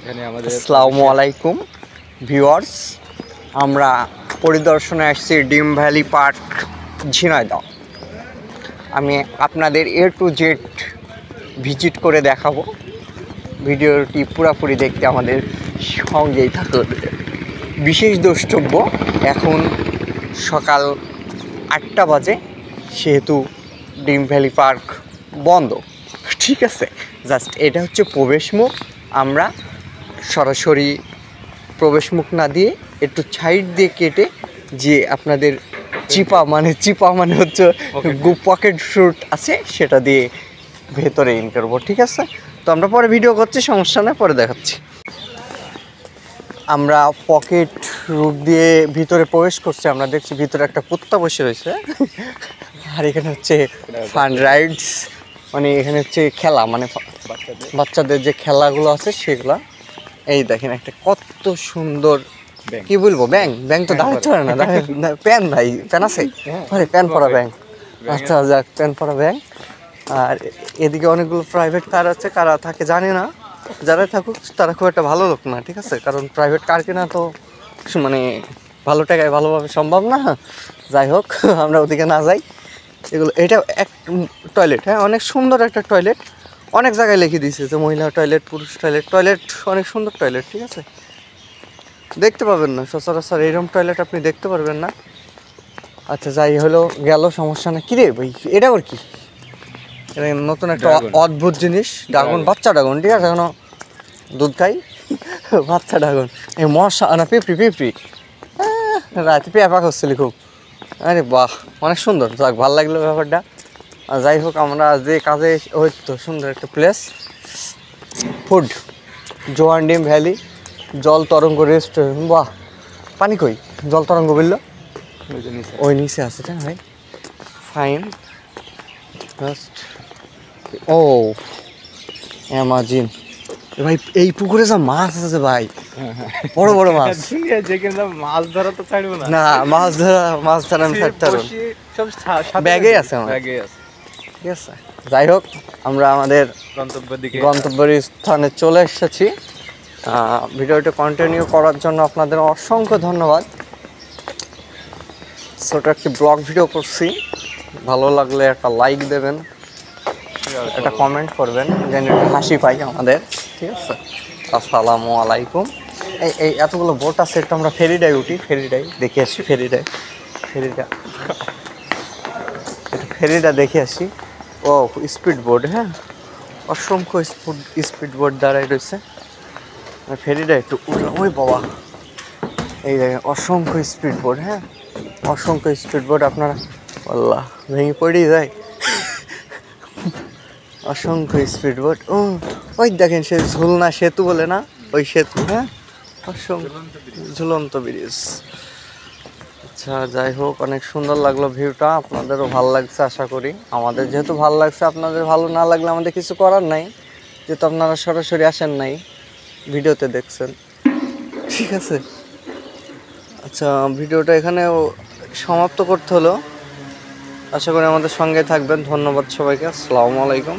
এখানে আমাদের আসসালামু আলাইকুম ভিউয়ার্স, আমরা পরিদর্শনে আসছি ডিম ভ্যালি পার্ক ঝিনাইদহ। আমি আপনাদের A to Z ভিজিট করে দেখাবো। ভিডিওটি পুরোপুরি দেখতে আমাদের সঙ্গেই থাকুন। বিশেষ দ্রষ্টব্য, এখন সকাল 8টা বাজে, সেহেতু ডিম ভ্যালি পার্ক বন্ধ। ঠিক আছে, জাস্ট এটা হচ্ছে প্রবেশমুখ। আমরা সরাসরি প্রবেশমুখ না দিয়ে একটু সাইড দিয়ে কেটে যে আপনাদের চিপা মানে হচ্ছে পকেট ফ্রুট আছে, সেটা দিয়ে ভেতরে ইন করবো। ঠিক আছে, তো আমরা পরে ভিডিও করছি, সমস্যা নেই, পরে দেখাচ্ছি। আমরা পকেট রুট দিয়ে ভিতরে প্রবেশ করছি। আমরা দেখছি ভিতরে একটা কুত্তা বসে রয়েছে, আর এখানে হচ্ছে ফান রাইডস, মানে এখানে হচ্ছে খেলা, মানে বাচ্চাদের যে খেলাগুলো আছে সেগুলো। এই দেখেন একটা কত সুন্দর, কি বলবো, ব্যাং তো দাঁড়াতে পারে না, প্যান ভাই, প্যান আছে, আরে প্যান পরা ব্যাং। আচ্ছা যাক, প্যান পরা ব্যাং। আর এদিকে অনেকগুলো প্রাইভেট কার আছে, কারা থাকে জানি না, যারা থাকুক তারা খুব একটা ভালো লোক না। ঠিক আছে, কারণ প্রাইভেট কার কেনা তো মানে ভালো টাকায় ভালোভাবে সম্ভব না। যাই হোক, আমরা ওদিকে না যাই। এগুলো, এটা এক টয়লেট, হ্যাঁ, অনেক সুন্দর একটা টয়লেট। অনেক জায়গায় লিখে দিয়েছে যে মহিলা টয়লেট, পুরুষ টয়লেট। টয়লেট অনেক সুন্দর টয়লেট, ঠিক আছে, দেখতে পাবেন না সচরাচর এরকম টয়লেট আপনি দেখতে পারবেন না। আচ্ছা যাই হলো গেল, সমস্যা না। কিরে ভাই, এটা আবার কি? এটা নতুন একটা অদ্ভুত জিনিস, ড্রাগন, বাচ্চা ড্রাগন। ঠিক আছে, এখনো দুধ খাই, বাচ্চা ড্রাগন। এই মশা না, পিঁপড়ি রাতে পেঁপা করছিলি খুব। আরে বাহ, অনেক সুন্দর, যাক ভালো লাগলো ব্যাপারটা। আর যাই হোক, আমরা যে কাজে হয়তো সুন্দর একটা প্লেস, ফুড জোয়ান ডিম ভ্যালি জল তরঙ্গ রেস্টুরেন্ট। বাহ, পানি কই? জল তরঙ্গ বললো ওই নিচে আছে, তাই ভাই, ফাইন। ও অ্যামাজিন ভাই, এই পুকুরে যা মাছ আছে ভাই, বড় বড় মাছ। মাছ ধরা তো ছাড়বো না, না মাছ ধরা আমি ছাড়তে পারবো, ব্যাগেই আছে আমার, ঠিক আছে। যাই হোক, আমরা আমাদের গন্তব্যের স্থানে চলে এসেছি। ভিডিওটা কন্টিনিউ করার জন্য আপনাদের অসংখ্য ধন্যবাদ। ছোট একটি ব্লগ ভিডিও করছি, ভালো লাগলে একটা লাইক দেবেন, একটা কমেন্ট করবেন, যেন একটু হাসি পাই আমাদের। ঠিক আছে, আসসালামু আলাইকুম। এই এতগুলো বোট আছে, একটু আমরা ফেরিডায় উঠি, ফেরিডায় দেখে আসি, ফেরিটা দেখে আসি। ও স্পিড বোট, হ্যাঁ, অসংখ্য স্পিড বোট দাঁড়াই রয়েছে। ফেরিটা একটু উঠলাম, ওই বাবা, এই দেখেন অসংখ্য স্পিড বোট, হ্যাঁ, অসংখ্য স্পিড বোট। আপনারা আল্লাহ ভেঙে পড়েই যায়, অসংখ্য স্পিড বোট। ও ওই দেখেন, সে ঝুলনা সেতু বলে না, ওই সেতু, হ্যাঁ, অসংখ্য ঝুলন্ত ব্রিজ। আচ্ছা যাই হোক, অনেক সুন্দর লাগলো ভিউটা, আপনাদেরও ভালো লাগছে আশা করি। আমাদের যেহেতু ভালো লাগছে, আপনাদের ভালো না লাগলে আমাদের কিছু করার নাই, যেহেতু আপনারা সরাসরি আসেন নাই, ভিডিওতে দেখছেন। ঠিক আছে, আচ্ছা ভিডিওটা এখানে সমাপ্ত করতে হলো। আশা করি আমাদের সঙ্গে থাকবেন। ধন্যবাদ সবাইকে, আসসালামু আলাইকুম।